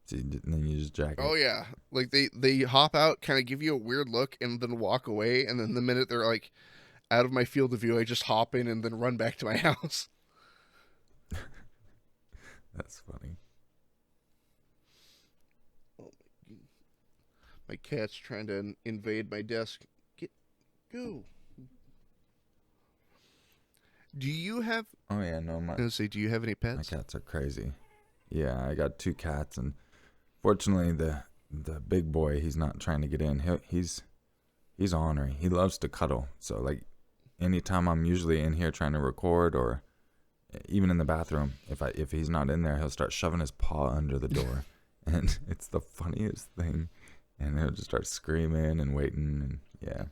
So then you just jack Oh it. yeah, like they hop out, kind of give you a weird look, and then walk away. And then the minute they're like out of my field of view, I just hop in and then run back to my house. That's funny. My cat's trying to invade my desk. Get go. Do you have? Oh yeah, no, I was gonna say, do you have any my pets? cats are crazy. Yeah, I got 2 cats, and fortunately, the big boy, he's not trying to get in. He's ornery. He loves to cuddle. So like, anytime I'm usually in here trying to record, or even in the bathroom, if he's not in there, he'll start shoving his paw under the door, and it's the funniest thing. And he'll just start screaming and waiting, and yeah.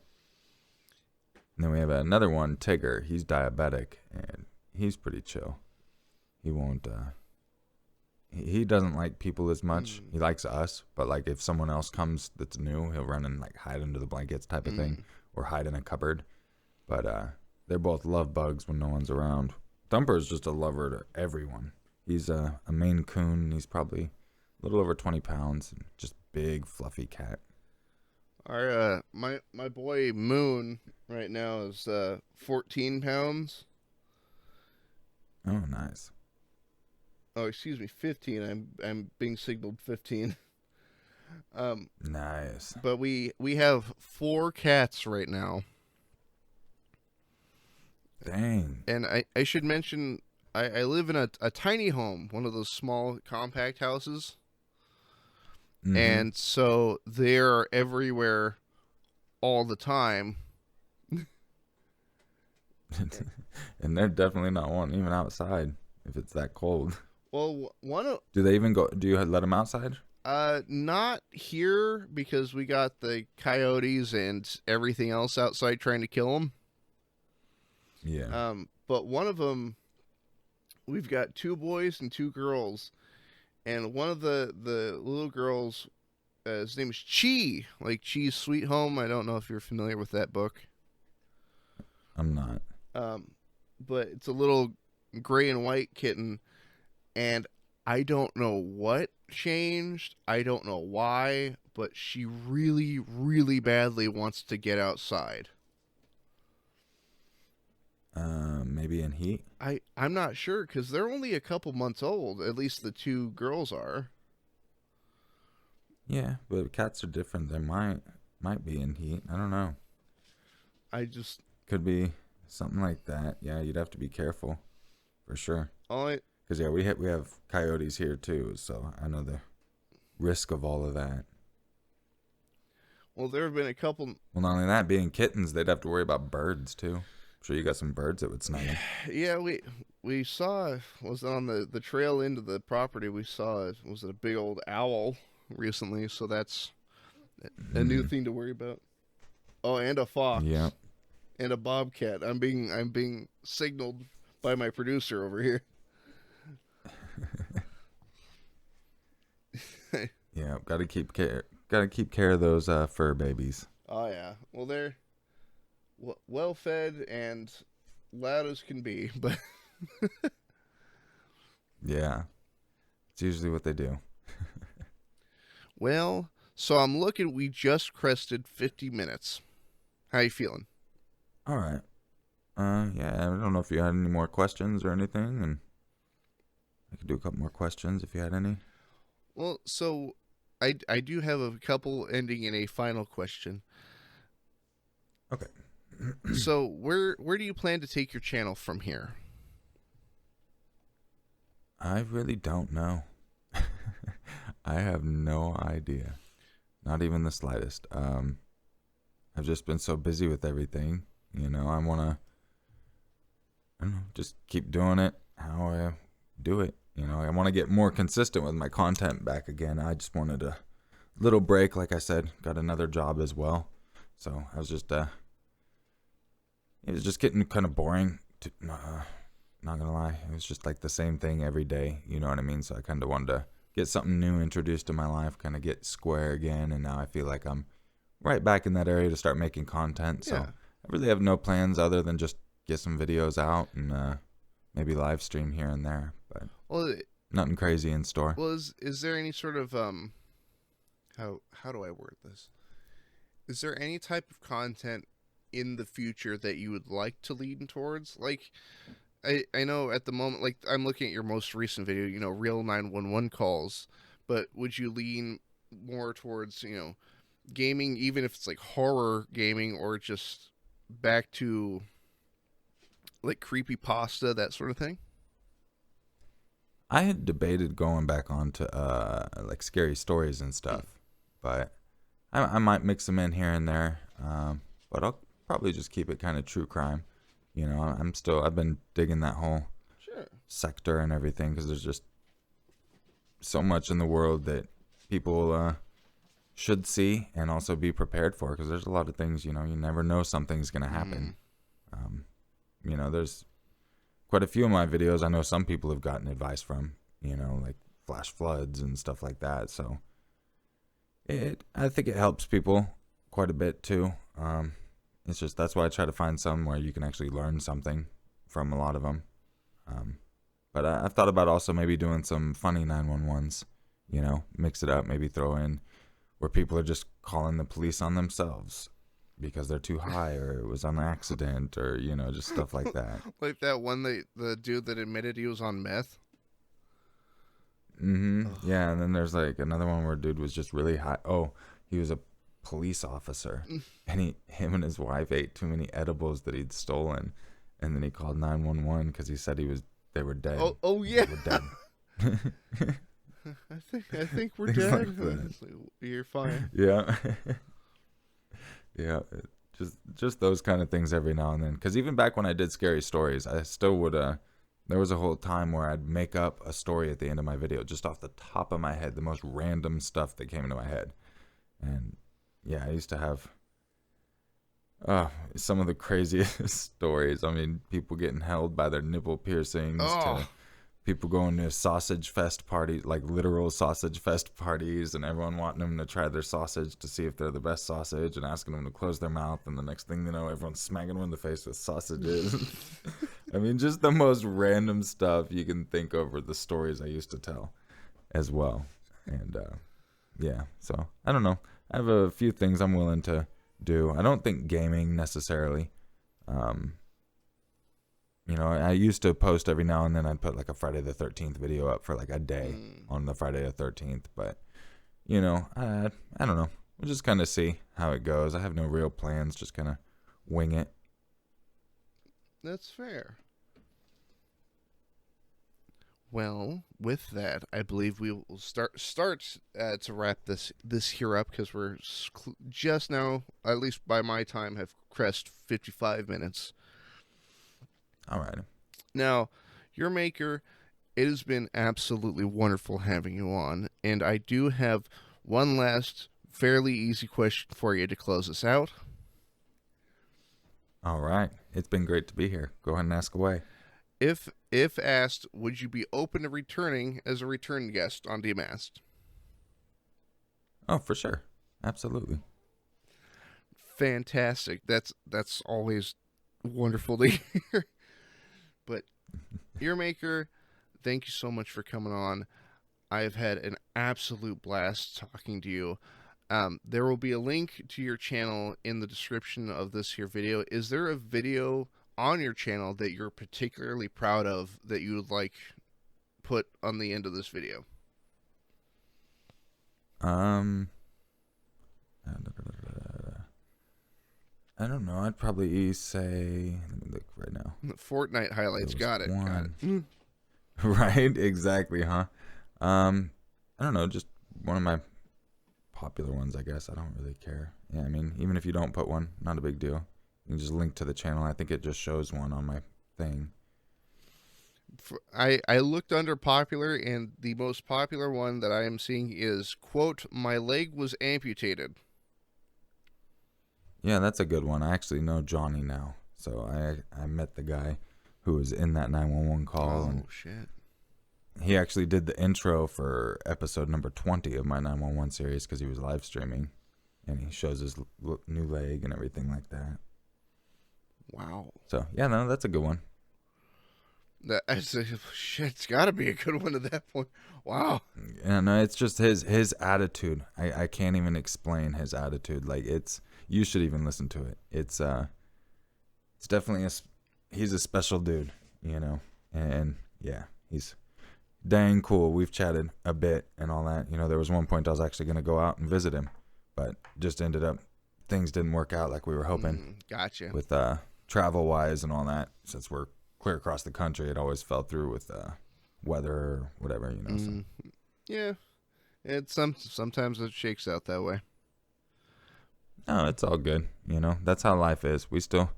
And then we have another one, Tigger. He's diabetic, and he's pretty chill. He won't. He doesn't like people as much. Mm. He likes us, but like if someone else comes that's new, he'll run and like hide under the blankets type of thing, Mm. or hide in a cupboard. But they're both love bugs when no one's around. Thumper's just a lover to everyone. He's a Maine Coon. He's probably a little over 20 pounds, and just big fluffy cat. Our my boy Moon right now is 14 pounds. Oh, nice. Oh, excuse me, 15. I'm being signaled 15. Nice. But we have 4 cats right now, Dang. and I should mention I live in a tiny home, one of those small compact houses, Mm-hmm. and so they're everywhere all the time. And they're definitely not wanting even outside if it's that cold. Well, one of Do they even go? Do you let them outside? not here because we got the coyotes and everything else outside trying to kill them. Yeah. But one of them, we've got 2 boys and 2 girls, and one of the little girls, his name is Chi, like Chi's Sweet Home. I don't know if you're familiar with that book. I'm not. But it's a little gray and white kitten, and I don't know what changed. I don't know why, but she really, really badly wants to get outside. Maybe in heat. I'm not sure because they're only a couple months old. At least the 2 girls are. Yeah, but cats are different. They might be in heat. I don't know. I just Could be something like that. Yeah, you'd have to be careful for sure. all I Because yeah, we have coyotes here too, so I know the risk of all of that. well, there have been a couple. Well, not only that, being kittens, they'd have to worry about birds too. I'm sure you got some birds that would snag them. Yeah, we saw was on the trail into the property. We saw was it a big old owl recently, so that's a new thing to worry about. Oh, and a fox. Yeah. And a bobcat. I'm being signaled by my producer over here. Yeah, gotta keep care of those fur babies. Oh yeah. Well, they're well fed and loud as can be, but Yeah, it's usually what they do. well. So I'm looking. We just crested 50 minutes. How you feeling? All right. Yeah, I don't know if you had any more questions or anything, and I could do a couple more questions if you had any. Well, so I do have a couple ending in a final question. Okay. So where do you plan to take your channel from here? I really don't know. I have no idea. Not even the slightest. I've just been so busy with everything. I want to, I don't know, just keep doing it how I do it. I want to get more consistent with my content back again. I just wanted a little break. Like I said, got another job as well. So I was just, it was just getting kind of boring. Not gonna lie, it was just like the same thing every day. You know what I mean? So I kind of wanted to get something new introduced to my life, kind of get square again. And now I feel like I'm right back in that area to start making content. So Yeah. I really have no plans other than just get some videos out and maybe live stream here and there. But Well, nothing crazy in store. well, is there any sort of how do I word this? Is there any type of content in the future that you would like to lean towards? Like I know at the moment, like I'm looking at your most recent video, real 911 calls, but would you lean more towards, gaming, even if it's like horror gaming or just back to like creepy pasta, that sort of thing? I had debated going back onto like scary stories and Hmm. stuff, but I might mix them in here and there. But I'll probably just keep it kind of true crime. I've been digging that whole Sure. sector and everything because there's just so much in the world that people should see and also be prepared for because there's a lot of things, you never know something's going to Mm. happen. There's quite a few of my videos I know some people have gotten advice from, like flash floods and stuff like that. So I think it helps people quite a bit too. It's just that's why I try to find some where you can actually learn something from a lot of them. But I've thought about also maybe doing some funny 911s, mix it up, maybe throw in where people are just calling the police on themselves because they're too high or it was an accident or, just stuff like that. Like that one, the dude that admitted he was on meth. Ugh. Yeah, and then there's like another one where dude was just really high. Oh, he was a police officer and him and his wife ate too many edibles that he'd stolen and then he called 911 because he said they were dead. Oh yeah. They were dead. I think we're Things dead. like that. You're fine. Yeah. Yeah, just those kind of things every now and then. Because even back when I did scary stories, I still would. There was a whole time where I'd make up a story at the end of my video, just off the top of my head, the most random stuff that came into my head. And yeah, I used to have some of the craziest stories. I mean, people getting held by their nipple piercings Oh. to people going to sausage fest parties, like literal sausage fest parties, and everyone wanting them to try their sausage to see if they're the best sausage and asking them to close their mouth. And the next thing you know, everyone's smacking them in the face with sausages. I mean, just the most random stuff you can think of are the stories I used to tell as well. And yeah, so I don't know. I have a few things I'm willing to do. I don't think gaming necessarily. I used to post every now and then. I'd put like a Friday the 13th video up for like a day on the Friday the 13th. But, I don't know. We'll just kind of see how it goes. I have no real plans, just kind of wing it. That's fair. Well, with that, I believe we will start to wrap this here up because we're just now, at least by my time, have crest 55 minutes. All right. Now, Urmaker, it has been absolutely wonderful having you on, and I do have one last fairly easy question for you to close us out. All right. It's been great to be here. Go ahead and ask away. If asked, would you be open to returning as a return guest on Demasked? Oh, for sure. Absolutely. Fantastic. That's always wonderful to hear. But Earmaker, thank you so much for coming on. I've had an absolute blast talking to you. There will be a link to your channel in the description of this here video. Is there a video on your channel that you're particularly proud of that you would like put on the end of this video? I don't know. I'd probably say. Let me look right now. Fortnite highlights. Got it. One. Right? Exactly, huh? I don't know. Just one of my popular ones, I guess. I don't really care. Yeah, I mean, even if you don't put one, not a big deal. You can just link to the channel. I think it just shows one on my thing. I looked under popular, and the most popular one that I am seeing is, quote, "My leg was amputated." Yeah, that's a good one. I actually know Johnny now. So I met the guy who was in that 911 call. Oh, shit. He actually did the intro for episode number 20 of my 911 series because he was live streaming. And he shows his new leg and everything like that. Wow. So, yeah, no, that's a good one. Shit, it's got to be a good one at that point. Wow. Yeah, no, it's just his attitude. I can't even explain his attitude. Like, you should even listen to it. It's definitely he's a special dude, you know. And yeah, he's dang cool. We've chatted a bit and all that. You know, there was one point I was actually going to go out and visit him, but just ended up things didn't work out like we were hoping. Gotcha. With travel wise and all that, since we're clear across the country, it always fell through with weather or whatever, you know. So. Yeah, sometimes it shakes out that way. No, it's all good. You know, that's how life is. We still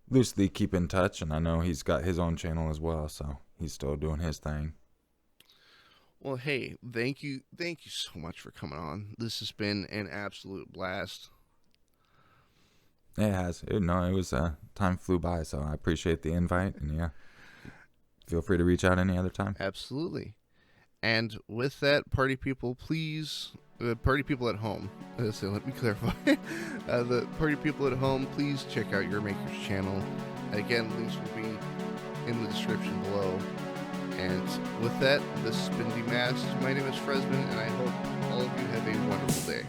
loosely keep in touch, and I know he's got his own channel as well, so he's still doing his thing. Well, hey, thank you so much for coming on. This has been an absolute blast. It has. It was time flew by, so I appreciate the invite, and yeah, feel free to reach out any other time. Absolutely. And with that, party people, please, party people at home, so let me clarify, the party people at home, please check out Urmaker's channel. Again, links will be in the description below. And with that, this has been Demasked. My name is Fresman, and I hope all of you have a wonderful day.